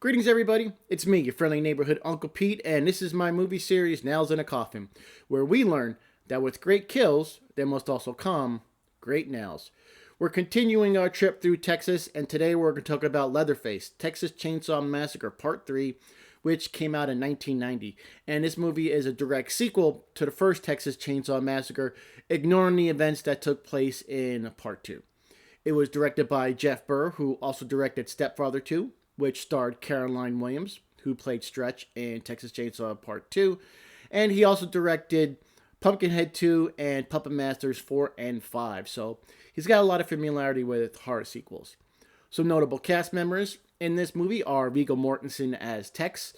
Greetings everybody, it's me, your friendly neighborhood Uncle Pete, and this is my movie series, Nails in a Coffin, where we learn that with great kills, there must also come great nails. We're continuing our trip through Texas, and today we're going to talk about Leatherface, Texas Chainsaw Massacre Part 3, which came out in 1990. And this movie is a direct sequel to the first Texas Chainsaw Massacre, ignoring the events that took place in Part 2. It was directed by Jeff Burr, who also directed Stepfather 2, which starred Caroline Williams, who played Stretch in Texas Chainsaw Part 2. And he also directed Pumpkinhead 2 and Puppet Masters 4 and 5. So he's got a lot of familiarity with horror sequels. Some notable cast members in this movie are Viggo Mortensen as Tex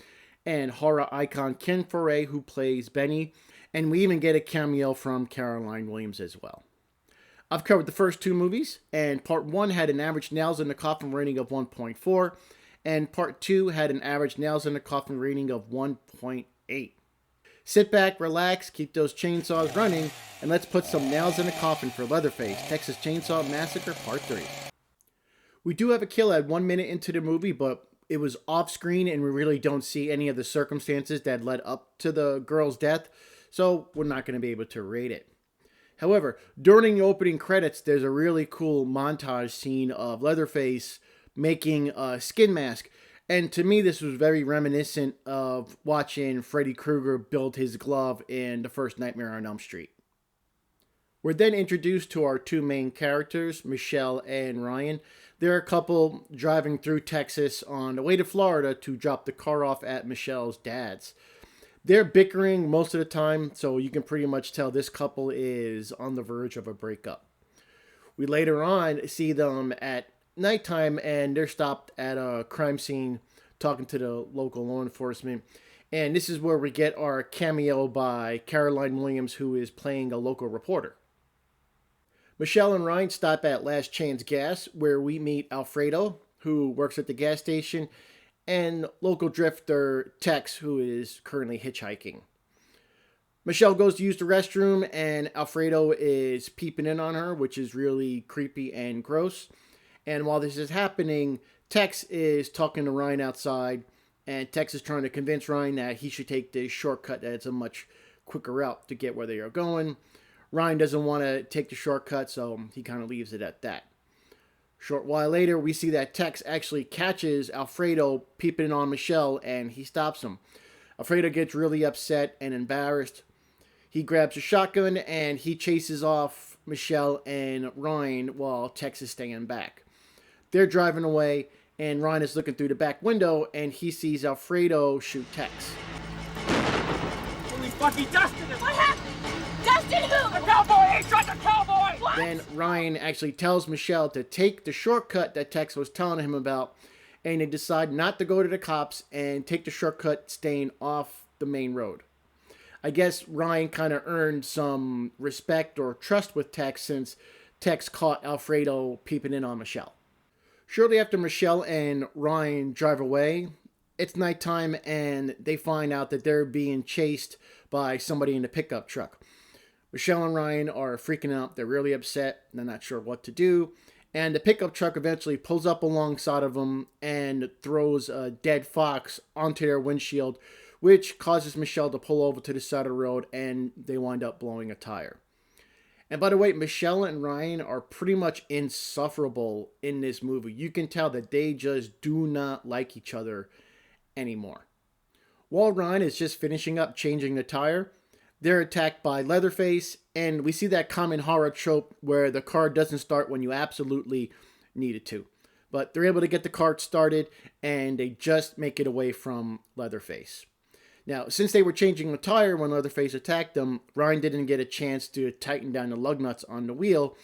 and horror icon Ken Foree, who plays Benny. And we even get a cameo from Caroline Williams as well. I've covered the first two movies, and Part 1 had an average Nails in the Coffin rating of 1.4, and Part 2 had an average Nails in the Coffin rating of 1.8. Sit back, relax, keep those chainsaws running, and let's put some nails in the coffin for Leatherface, Texas Chainsaw Massacre Part 3. We do have a kill at 1 minute into the movie, but it was off screen and we really don't see any of the circumstances that led up to the girl's death, so we're not going to be able to rate it. However, during the opening credits, there's a really cool montage scene of Leatherface making a skin mask. And to me, this was very reminiscent of watching Freddy Krueger build his glove in the first Nightmare on Elm Street. We're then introduced to our two main characters, Michelle and Ryan. They're a couple driving through Texas on the way to Florida to drop the car off at Michelle's dad's. They're bickering most of the time, so you can pretty much tell this couple is on the verge of a breakup. We later on see them at nighttime, and they're stopped at a crime scene talking to the local law enforcement. And this is where we get our cameo by Caroline Williams, who is playing a local reporter. Michelle and Ryan stop at Last Chance Gas, where we meet Alfredo, who works at the gas station, and local drifter Tex, who is currently hitchhiking. Michelle goes to use the restroom, and Alfredo is peeping in on her, which is really creepy and gross. And while this is happening, Tex is talking to Ryan outside, and Tex is trying to convince Ryan that he should take this shortcut, that it's a much quicker route to get where they are going. Ryan doesn't want to take the shortcut, so he kind of leaves it at that. Short while later, we see that Tex actually catches Alfredo peeping on Michelle, and he stops him. Alfredo gets really upset and embarrassed. He grabs a shotgun, and he chases off Michelle and Ryan while Tex is staying back. They're driving away, and Ryan is looking through the back window, and he sees Alfredo shoot Tex. Holy fuck, he dusted him! What happened? Dusted who? The cowboy! He shot the cowboy! What? Then Ryan actually tells Michelle to take the shortcut that Tex was telling him about, and they decide not to go to the cops and take the shortcut staying off the main road. I guess Ryan kind of earned some respect or trust with Tex since Tex caught Alfredo peeping in on Michelle. Shortly after Michelle and Ryan drive away, it's nighttime and they find out that they're being chased by somebody in a pickup truck. Michelle and Ryan are freaking out. They're really upset. They're not sure what to do. And the pickup truck eventually pulls up alongside of them and throws a dead fox onto their windshield, which causes Michelle to pull over to the side of the road, and they wind up blowing a tire. And by the way, Michelle and Ryan are pretty much insufferable in this movie. You can tell that they just do not like each other anymore. While Ryan is just finishing up changing the tire, they're attacked by Leatherface, and we see that common horror trope where the car doesn't start when you absolutely need it to. But they're able to get the car started, and they just make it away from Leatherface. Now, since they were changing the tire when Leatherface attacked them, Ryan didn't get a chance to tighten down the lug nuts on the wheel,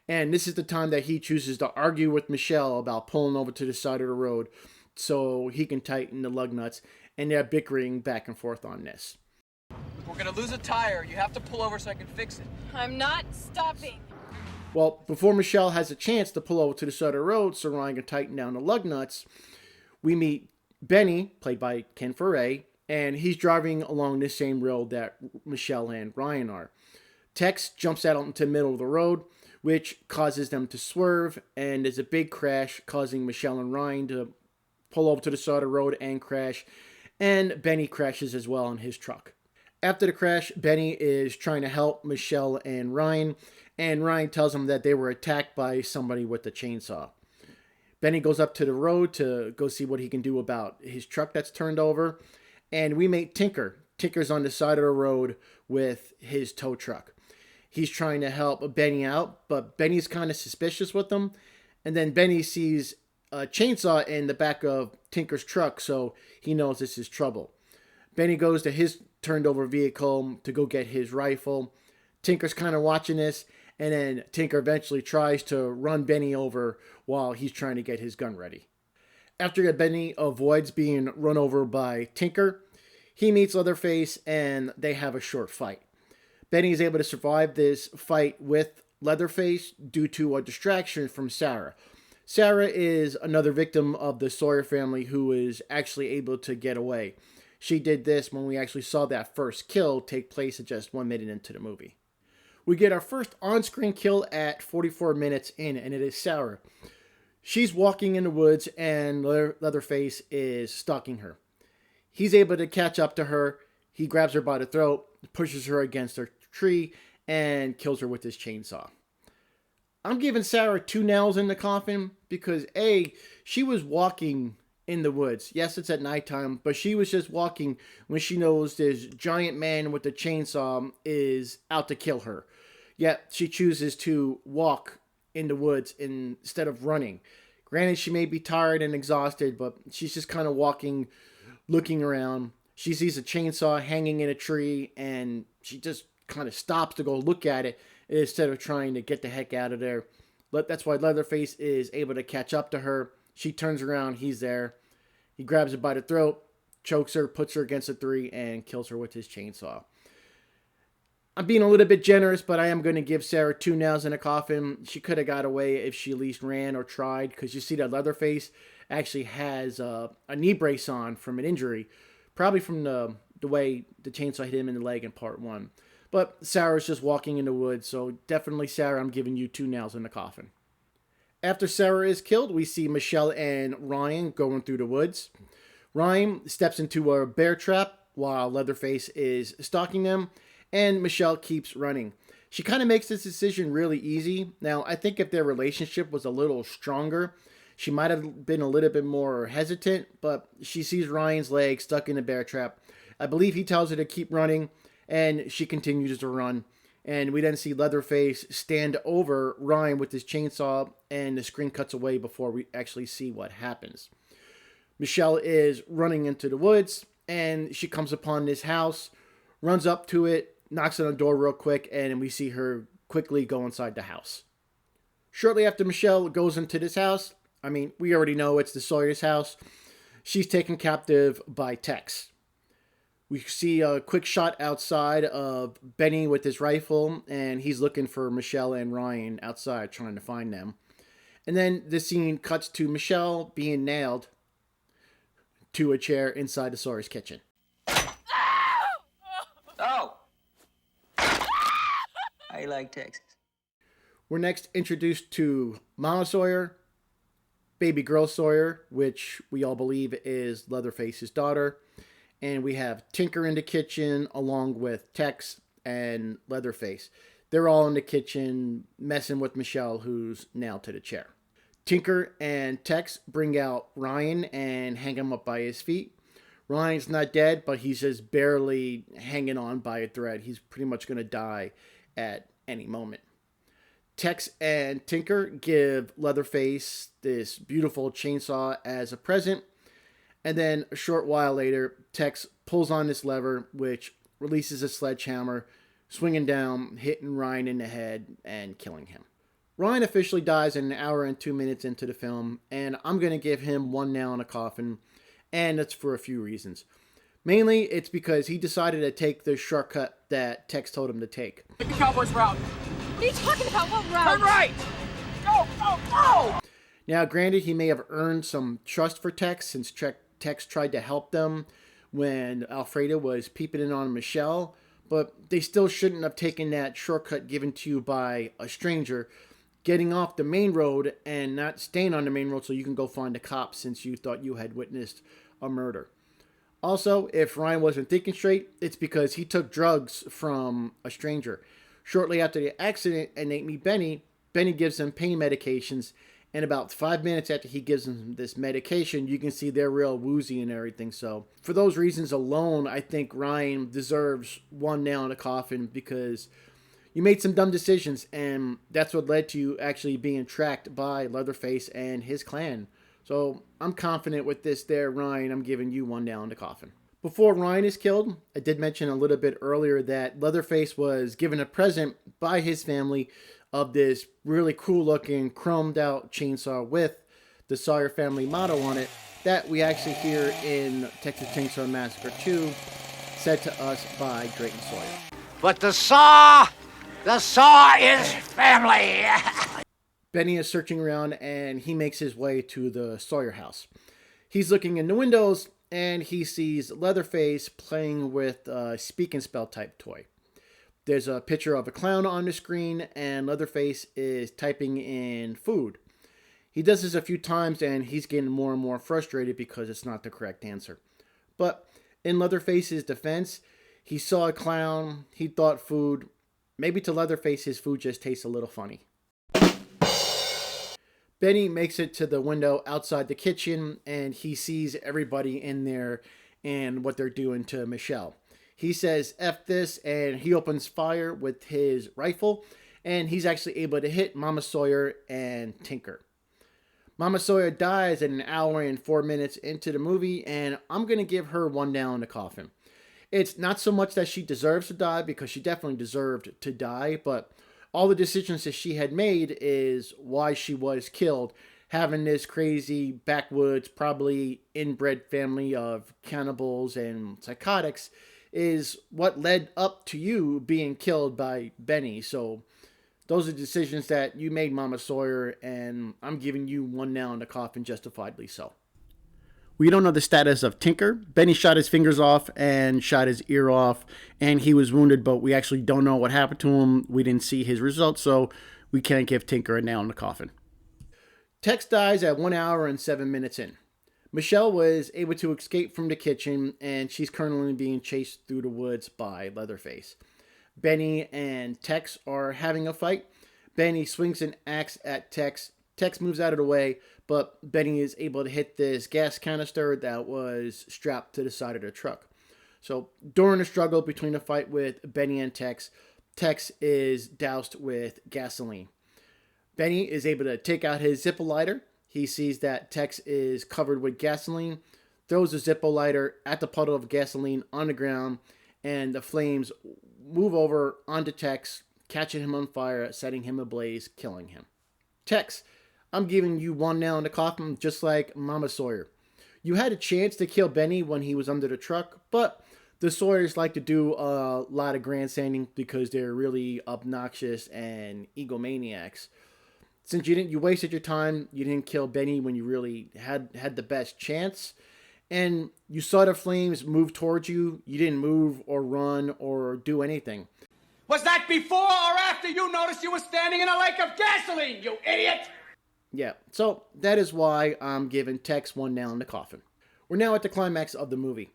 and this is the time that he chooses to argue with Michelle about pulling over to the side of the road so he can tighten the lug nuts, and they're bickering back and forth on this. We're gonna lose a tire. You have to pull over so I can fix it. I'm not stopping. Well, before Michelle has a chance to pull over to the side of the road so Ryan can tighten down the lug nuts, we meet Benny, played by Ken Foree, and he's driving along the same road that Michelle and Ryan are. Tex jumps out into the middle of the road, which causes them to swerve, and there's a big crash causing Michelle and Ryan to pull over to the side of the road and crash. And Benny crashes as well in his truck. After the crash, Benny is trying to help Michelle and Ryan tells him that they were attacked by somebody with a chainsaw. Benny goes up to the road to go see what he can do about his truck that's turned over, and we meet Tinker. Tinker's on the side of the road with his tow truck. He's trying to help Benny out, but Benny's kind of suspicious with him, and then Benny sees a chainsaw in the back of Tinker's truck, so he knows this is trouble. Benny goes to his turned over vehicle to go get his rifle. Tinker's kind of watching this, and then Tinker eventually tries to run Benny over while he's trying to get his gun ready. After Benny avoids being run over by Tinker, he meets Leatherface and they have a short fight. Benny is able to survive this fight with Leatherface due to a distraction from Sarah. Sarah is another victim of the Sawyer family who is actually able to get away. She did this when we actually saw that first kill take place at just 1 minute into the movie. We get our first on-screen kill at 44 minutes in, and it is Sarah. She's walking in the woods, and Leatherface is stalking her. He's able to catch up to her. He grabs her by the throat, pushes her against a tree, and kills her with his chainsaw. I'm giving Sarah 2 nails in the coffin because, A, she was walking in the woods. Yes, it's at nighttime, but she was just walking when she knows this giant man with a chainsaw is out to kill her. Yet she chooses to walk in the woods instead of running. Granted, she may be tired and exhausted, but she's just kind of walking, looking around. She sees a chainsaw hanging in a tree, and she just kind of stops to go look at it instead of trying to get the heck out of there. That's why Leatherface is able to catch up to her. She turns around, he's there. He grabs her by the throat, chokes her, puts her against a tree, and kills her with his chainsaw. I'm being a little bit generous, but I am going to give Sarah 2 nails in a coffin. She could have got away if she at least ran or tried, because you see that Leatherface actually has a knee brace on from an injury, probably from the way the chainsaw hit him in the leg in part 1. But Sarah's just walking in the woods, so definitely Sarah, I'm giving you 2 nails in the coffin. After Sarah is killed, we see Michelle and Ryan going through the woods. Ryan steps into a bear trap while Leatherface is stalking them, and Michelle keeps running. She kind of makes this decision really easy. Now, I think if their relationship was a little stronger, she might have been a little bit more hesitant, but she sees Ryan's leg stuck in a bear trap. I believe he tells her to keep running, and she continues to run. And we then see Leatherface stand over Ryan with his chainsaw, and the screen cuts away before we actually see what happens. Michelle is running into the woods, and she comes upon this house, runs up to it, knocks on the door real quick, and we see her quickly go inside the house. Shortly after Michelle goes into this house, we already know it's the Sawyer's house, she's taken captive by Tex. We see a quick shot outside of Benny with his rifle, and he's looking for Michelle and Ryan outside trying to find them. And then the scene cuts to Michelle being nailed to a chair inside the Sawyer's kitchen. Oh! I like Texas. We're next introduced to Mama Sawyer, baby girl Sawyer, which we all believe is Leatherface's daughter. And we have Tinker in the kitchen along with Tex and Leatherface. They're all in the kitchen messing with Michelle, who's nailed to the chair. Tinker and Tex bring out Ryan and hang him up by his feet. Ryan's not dead, but he's just barely hanging on by a thread. He's pretty much going to die at any moment. Tex and Tinker give Leatherface this beautiful chainsaw as a present. And then a short while later, Tex pulls on this lever, which releases a sledgehammer, swinging down, hitting Ryan in the head, and killing him. Ryan officially dies an hour and 2 minutes into the film, and I'm going to give him 1 nail in a coffin, and that's for a few reasons. Mainly, it's because he decided to take the shortcut that Tex told him to take. Take the Cowboys route. What are you talking about? What route? Turn right. Go, go, go! Now, granted, he may have earned some trust for Tex since Tex tried to help them when Alfreda was peeping in on Michelle, but they still shouldn't have taken that shortcut given to you by a stranger getting off the main road and not staying on the main road so you can go find the cops since you thought you had witnessed a murder. Also, if Ryan wasn't thinking straight, it's because he took drugs from a stranger. Shortly after the accident and they meet Benny, Benny gives him pain medications, and about 5 minutes after he gives him this medication, you can see they're real woozy and everything. So, for those reasons alone, I think Ryan deserves one nail in the coffin because you made some dumb decisions, and that's what led to you actually being tracked by Leatherface and his clan. So I'm confident with this there, Ryan. I'm giving you one nail in the coffin. Before Ryan is killed, I did mention a little bit earlier that Leatherface was given a present by his family of this really cool looking chromed out chainsaw with the Sawyer family motto on it that we actually hear in Texas Chainsaw Massacre 2, said to us by Drayton Sawyer. But the saw is family. Benny is searching around and he makes his way to the Sawyer house. He's looking in the windows and he sees Leatherface playing with a speak and spell type toy. There's a picture of a clown on the screen and Leatherface is typing in food. He does this a few times and he's getting more and more frustrated because it's not the correct answer. But in Leatherface's defense, he saw a clown, he thought food. Maybe to Leatherface his food just tastes a little funny. Benny makes it to the window outside the kitchen and he sees everybody in there and what they're doing to Michelle. He says, F this, and he opens fire with his rifle and he's actually able to hit Mama Sawyer and Tinker. Mama Sawyer dies at an hour and 4 minutes into the movie, and I'm going to give her one nail in the coffin. It's not so much that she deserves to die, because she definitely deserved to die, but all the decisions that she had made is why she was killed. Having this crazy backwoods, probably inbred family of cannibals and psychotics is what led up to you being killed by Benny. So those are decisions that you made, Mama Sawyer, and I'm giving you one nail in the coffin, justifiably so. We don't know the status of Tinker. Benny shot his fingers off and shot his ear off, and he was wounded, but we actually don't know what happened to him. We didn't see his results, so we can't give Tinker a nail in the coffin. Tex dies at 1 hour and 7 minutes in. Michelle was able to escape from the kitchen, and she's currently being chased through the woods by Leatherface. Benny and Tex are having a fight. Benny swings an axe at Tex. Tex moves out of the way, but Benny is able to hit this gas canister that was strapped to the side of the truck. So during the struggle between the fight with Benny and Tex, Tex is doused with gasoline. Benny is able to take out his Zippo lighter. He sees that Tex is covered with gasoline, throws the Zippo lighter at the puddle of gasoline on the ground, and the flames move over onto Tex, catching him on fire, setting him ablaze, killing him. Tex, I'm giving you one nail in the coffin, just like Mama Sawyer. You had a chance to kill Benny when he was under the truck, but the Sawyers like to do a lot of grandstanding because they're really obnoxious and egomaniacs. Since you wasted your time, you didn't kill Benny when you really had the best chance, and you saw the flames move towards you. You didn't move or run or do anything. Was that before or after you noticed you were standing in a lake of gasoline, you idiot? Yeah, so that is why I'm giving Tex one nail in the coffin. We're now at the climax of the movie.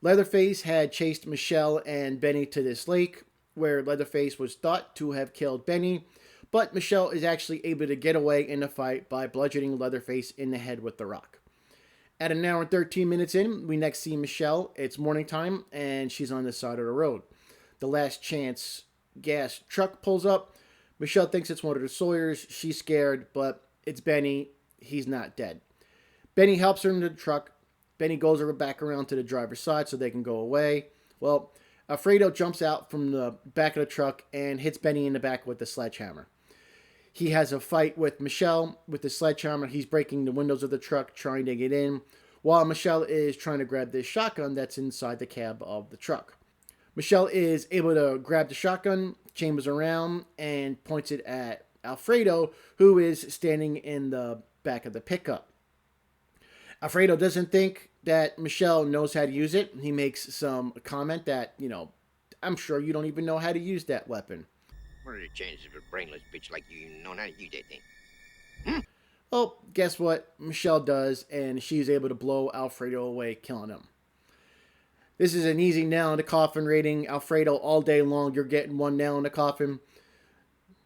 Leatherface had chased Michelle and Benny to this lake, where Leatherface was thought to have killed Benny, but Michelle is actually able to get away in the fight by bludgeoning Leatherface in the head with the rock. At an hour and 13 minutes in, we next see Michelle. It's morning time, and she's on the side of the road. The Last Chance gas truck pulls up. Michelle thinks it's one of the Sawyers. She's scared, but it's Benny. He's not dead. Benny helps her into the truck. Benny goes her back around to the driver's side so they can go away. Well, Alfredo jumps out from the back of the truck and hits Benny in the back with the sledgehammer. He has a fight with Michelle with the sledgehammer. He's breaking the windows of the truck, trying to get in, while Michelle is trying to grab this shotgun that's inside the cab of the truck. Michelle is able to grab the shotgun, chambers around, and points it at Alfredo, who is standing in the back of the pickup. Alfredo doesn't think that Michelle knows how to use it. He makes some comment that, I'm sure you don't even know how to use that weapon. What are the chances of a brainless bitch like you knowing how to use that thing? Well, guess what? Michelle does, and she's able to blow Alfredo away, killing him. This is an easy nail in the coffin rating. Alfredo, all day long, you're getting one nail in the coffin.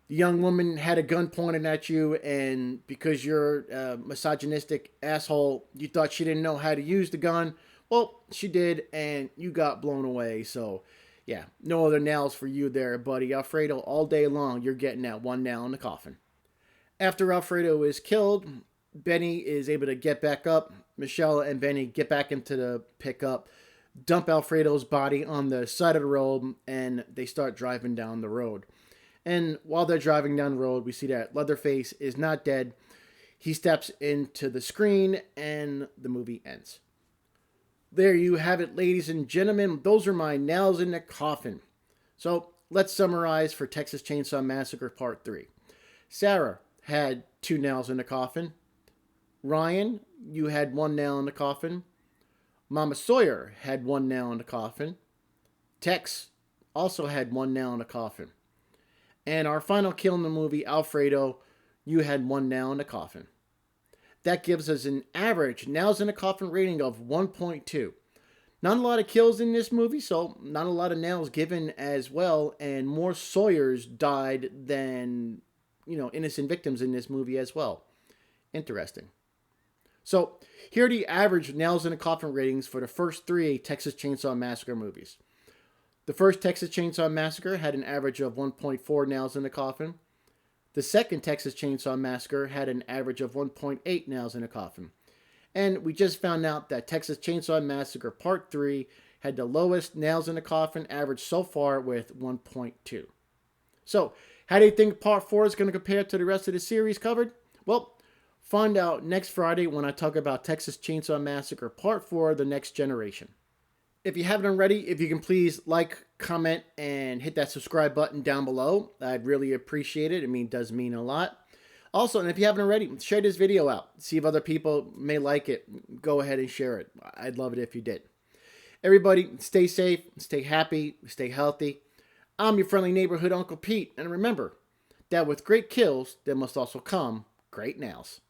The young woman had a gun pointed at you, and because you're a misogynistic asshole, you thought she didn't know how to use the gun. Well, she did, and you got blown away. So, yeah, no other nails for you there, buddy. Alfredo, all day long, you're getting that one nail in the coffin. After Alfredo is killed, Benny is able to get back up. Michelle and Benny get back into the pickup, dump Alfredo's body on the side of the road, and they start driving down the road. And while they're driving down the road, we see that Leatherface is not dead. He steps into the screen, and the movie ends. There you have it, ladies and gentlemen. Those are my nails in the coffin. So let's summarize for Texas Chainsaw Massacre Part 3. Sarah had 2 nails in the coffin. Ryan, you had 1 nail in the coffin. Mama Sawyer had 1 nail in the coffin. Tex also had 1 nail in the coffin. And our final kill in the movie, Alfredo, you had 1 nail in the coffin. That gives us an average nails in the coffin rating of 1.2. Not a lot of kills in this movie, so not a lot of nails given as well, and more Sawyers died than, innocent victims in this movie as well. Interesting. So, here are the average nails in the coffin ratings for the first 3 Texas Chainsaw Massacre movies. The first Texas Chainsaw Massacre had an average of 1.4 nails in the coffin. The second Texas Chainsaw Massacre had an average of 1.8 nails in the coffin. And we just found out that Texas Chainsaw Massacre Part 3 had the lowest nails in the coffin average so far with 1.2. So, how do you think Part 4 is going to compare to the rest of the series covered? Well, find out next Friday when I talk about Texas Chainsaw Massacre Part 4, The Next Generation. If you haven't already, if you can please like, comment, and hit that subscribe button down below. I'd really appreciate it. It does mean a lot. Also, and if you haven't already, share this video out. See if other people may like it. Go ahead and share it. I'd love it if you did. Everybody, stay safe, stay happy, stay healthy. I'm your friendly neighborhood Uncle Pete. And remember that with great kills, there must also come great nails.